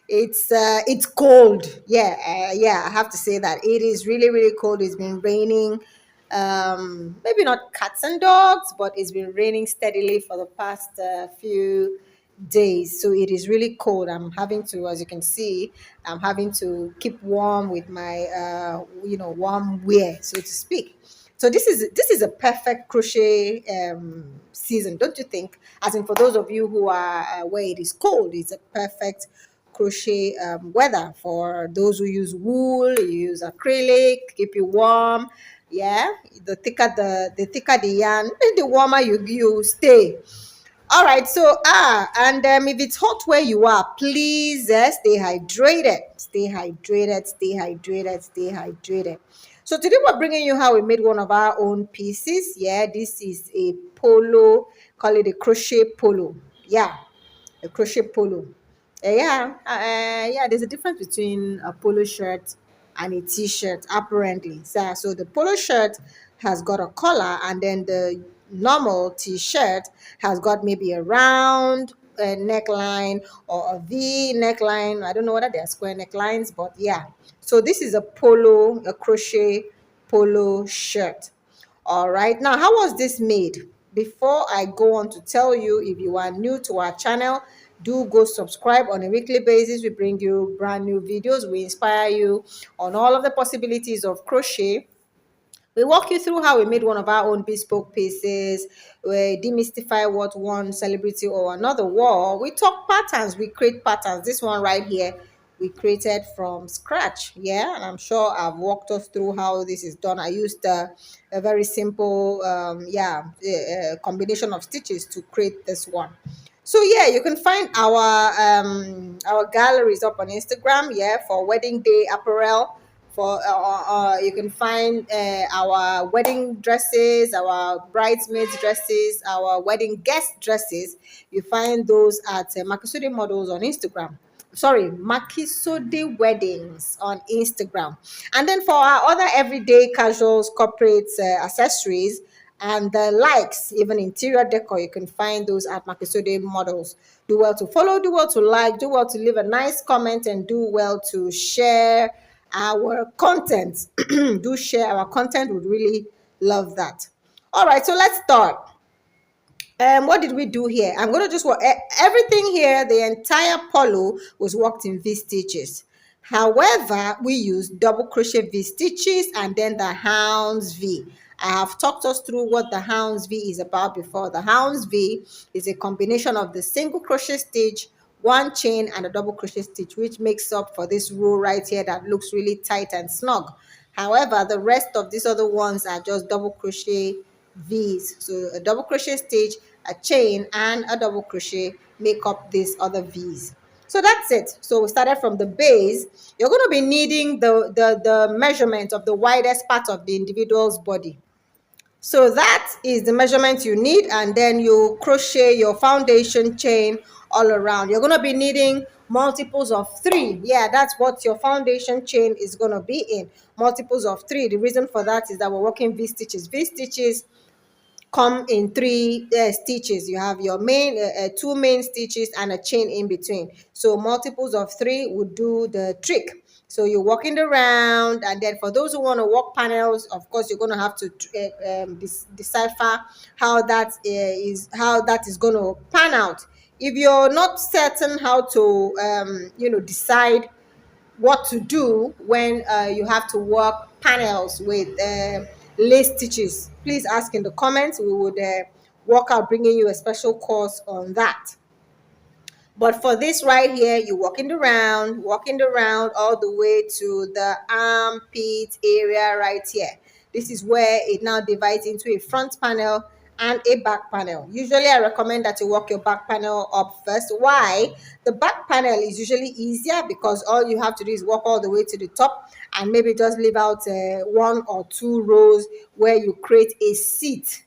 It's cold. Yeah, I have to say that it is really really cold. It's been raining, maybe not cats and dogs, but it's been raining steadily for the past few days. So it is really cold. I'm having to, as you can see, I'm having to keep warm with my warm wear, so to speak. So this is a perfect crochet season, don't you think? As in, for those of you who are where it is cold, it's a perfect crochet weather. For those who use wool, you use acrylic, keep you warm. Yeah, the thicker the yarn, the warmer you stay. All right, so and if it's hot where you are, please stay hydrated. Stay hydrated. Stay hydrated. Stay hydrated. So today we're bringing you how we made one of our own pieces. Yeah, this is a polo. Call it a crochet polo. Yeah, a crochet polo. Yeah. There's a difference between a polo shirt and a t-shirt, apparently. So the polo shirt has got a collar, and then the normal t-shirt has got maybe a round neckline or a V neckline. I don't know whether they're square necklines, but yeah. So this is a crochet polo shirt. All right, now how was this made? Before I go on to tell you, if you are new to our channel, do go subscribe. On a weekly basis we bring you brand new videos. We inspire you on all of the possibilities of crochet. We walk you through how we made one of our own bespoke pieces. We demystify what one celebrity or another wore. We talk patterns. We create patterns. This one right here, we created from scratch. Yeah, and I'm sure I've walked us through how this is done. I used a very simple, combination of stitches to create this one. So yeah, you can find our galleries up on Instagram. Yeah, for wedding day apparel. For you can find our wedding dresses, our bridesmaids dresses, our wedding guest dresses. You find those at Makisode models on Instagram. Sorry, Makisode weddings on Instagram. And then for our other everyday casuals, corporate accessories, and the likes, even interior decor, you can find those at Makisode models. Do well to follow, do well to like, do well to leave a nice comment, and do well to share our content. Do share our content. Would really love that. All right, so let's start. What did we do here? I'm going to just work everything here. The entire polo was worked in V stitches. However, we used double crochet V stitches and then the Hounds V. I have talked us through what the Hounds V is about before. The Hounds V is a combination of the single crochet stitch, one chain, and a double crochet stitch, which makes up for this row right here that looks really tight and snug. However, the rest of these other ones are just double crochet V's. So a double crochet stitch, a chain, and a double crochet make up these other V's. So that's it. So we started from the base. You're going to be needing the measurement of the widest part of the individual's body. So that is the measurement you need, and then you crochet your foundation chain all around. You're going to be needing multiples of 3. Yeah, that's what your foundation chain is going to be in, multiples of 3. The reason for that is that we're working V stitches. V stitches come in 3 stitches. You have your main 2 main stitches and a chain in between. So multiples of 3 would do the trick. So you're walking around, and then for those who want to work panels, of course you're going to have to decipher how that is going to pan out. If you're not certain how to decide what to do when you have to work panels with lace stitches, please ask in the comments. We would work out bringing you a special course on that. But for this right here, you're walking around all the way to the armpit area right here. This is where it now divides into a front panel and a back panel. Usually I recommend that you work your back panel up first. Why? The back panel is usually easier because all you have to do is walk all the way to the top and maybe just leave out 1 or 2 rows where you create a seat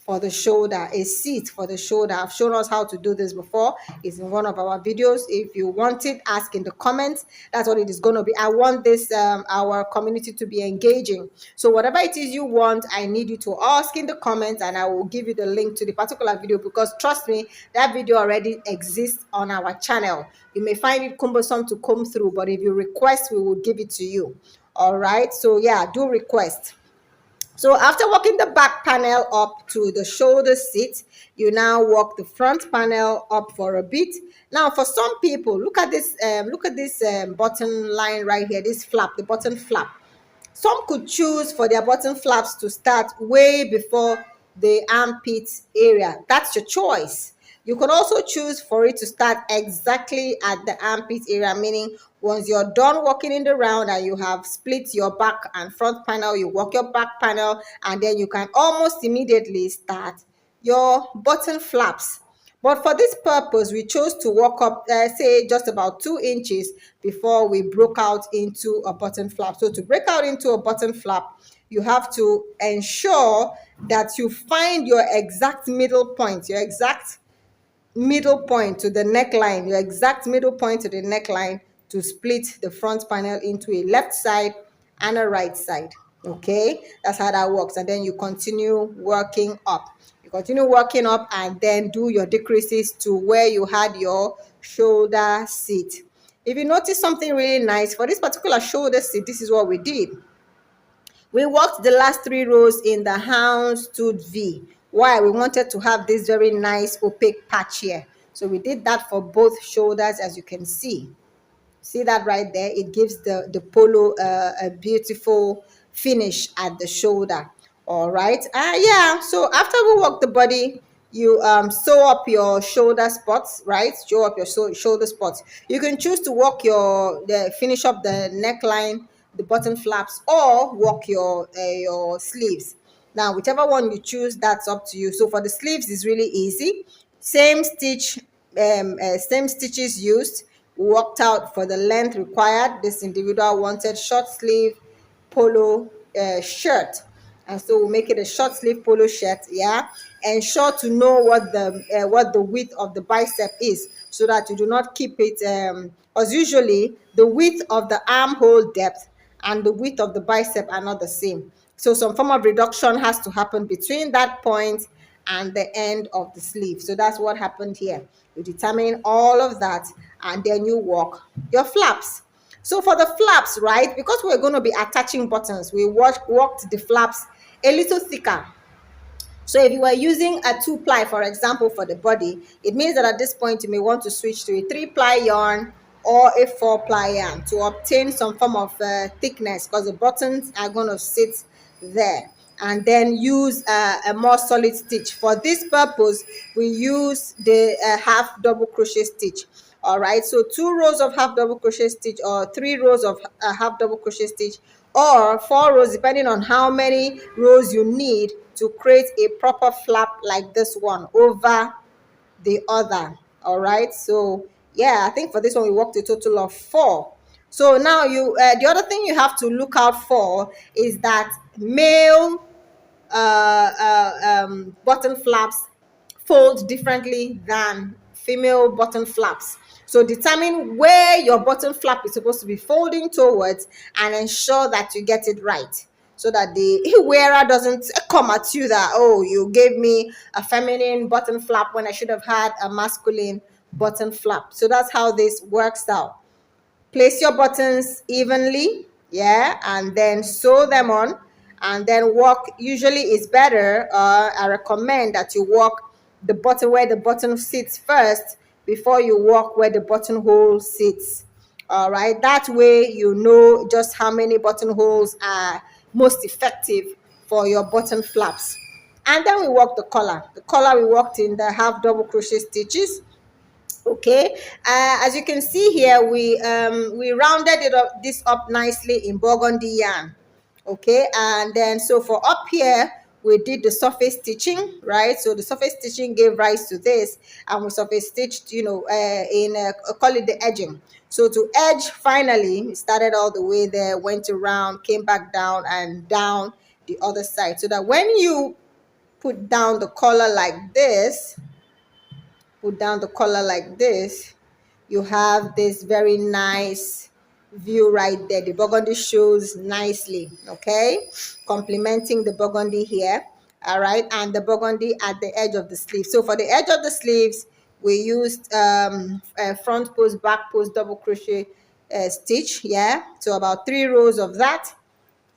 for the shoulder, a seat for the shoulder. I've shown us how to do this before. It's in one of our videos. If you want it, ask in the comments. That's what it is going to be. I want this our community to be engaging. So whatever it is you want, I need you to ask in the comments, and I will give you the link to the particular video, because trust me, that video already exists on our channel. You may find it cumbersome to comb through, but if you request, we will give it to you. All right, so yeah, do request. So after walking the back panel up to the shoulder seat, you now walk the front panel up for a bit. Now, for some people, look at this button line right here, this flap, the button flap. Some could choose for their button flaps to start way before the armpit area. That's your choice. You can also choose for it to start exactly at the armpit area, meaning once you're done walking in the round and you have split your back and front panel, you walk your back panel, and then you can almost immediately start your button flaps. But for this purpose, we chose to walk up, say, just about 2 inches before we broke out into a button flap. So to break out into a button flap, you have to ensure that you find your exact middle point, your exact middle point to the neckline, your exact middle point to the neckline, to split the front panel into a left side and a right side. Okay, that's how that works. And then you continue working up. You continue working up and then do your decreases to where you had your shoulder seat. If you notice something really nice for this particular shoulder seat, this is what we did. We worked the last 3 rows in the Houndstooth V. Why? We wanted to have this very nice opaque patch here. So we did that for both shoulders, as you can see. See that right there? It gives the polo a beautiful finish at the shoulder. All right. Yeah. So after we work the body, you sew up your shoulder spots, right? Sew up your shoulder spots. You can choose to work finish up the neckline, the button flaps, or work your sleeves. Now, whichever one you choose, that's up to you. So for the sleeves, it's really easy. Same stitches used. Worked out for the length required. This individual wanted short sleeve polo shirt, and so we'll make it a short sleeve polo shirt. Yeah, ensure to know what the width of the bicep is, so that you do not keep it, because usually the width of the armhole depth and the width of the bicep are not the same. So some form of reduction has to happen between that point and the end of the sleeve. So that's what happened here. You determine all of that, and then you work your flaps. So for the flaps, right, because we're going to be attaching buttons, we worked the flaps a little thicker. So if you were using a 2-ply, for example, for the body, it means that at this point you may want to switch to a 3-ply yarn or a 4-ply yarn to obtain some form of thickness, because the buttons are going to sit there. And then use a more solid stitch. For this purpose, we use the half double crochet stitch. All right, so 2 rows of half double crochet stitch, or 3 rows of half double crochet stitch, or 4 rows, depending on how many rows you need to create a proper flap like this one over the other. All right, so yeah, I think for this one we worked a total of 4. So now the other thing you have to look out for is that male button flaps fold differently than female button flaps. So determine where your button flap is supposed to be folding towards, and ensure that you get it right, so that the wearer doesn't come at you that, oh, you gave me a feminine button flap when I should have had a masculine button flap. So that's how this works out. Place your buttons evenly, yeah, and then sew them on, and then work. Usually it's better, I recommend that you work the button where the button sits first before you work where the buttonhole sits. All right, that way you know just how many buttonholes are most effective for your button flaps. And then we work the collar. The collar we worked in the half double crochet stitches. Okay, as you can see here, we rounded this up nicely in burgundy yarn. Okay, and then so for up here we did the surface stitching, right? So the surface stitching gave rise to this, and we surface stitched, call it the edging. So to edge, finally it started all the way there, went around, came back down, and down the other side, so that when you put down the collar like this, put down the collar like this, you have this very nice view right there. The burgundy shows nicely, okay, complementing the burgundy here. All right, and the burgundy at the edge of the sleeve. So for the edge of the sleeves, we used front post, back post, double crochet stitch. Yeah, so about 3 rows of that,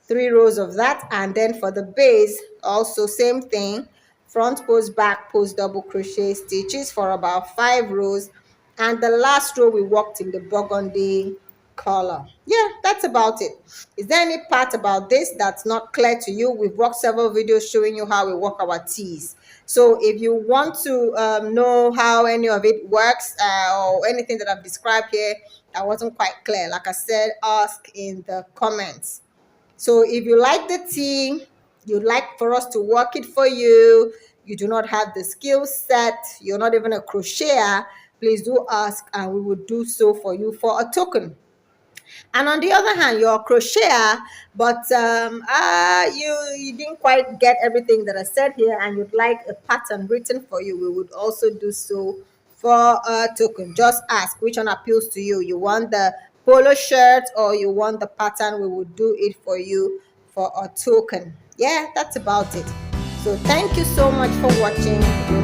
3 rows of that. And then for the base, also same thing, front post, back post, double crochet stitches for about 5 rows. And the last row we worked in the burgundy color. Yeah, that's about it. Is there any part about this that's not clear to you? We've worked several videos showing you how we work our tees. So if you want to know how any of it works, or anything that I've described here that wasn't quite clear, like I said, ask in the comments. So if you like the tee, you'd like for us to work it for you, you do not have the skill set, you're not even a crocheter, please do ask and we will do so for you for a token. And on the other hand, you're a crocheter, but you didn't quite get everything that I said here, and you'd like a pattern written for you, we would also do so for a token. Just ask which one appeals to you. You want the polo shirt or you want the pattern, we will do it for you for a token. Yeah, that's about it. So thank you so much for watching.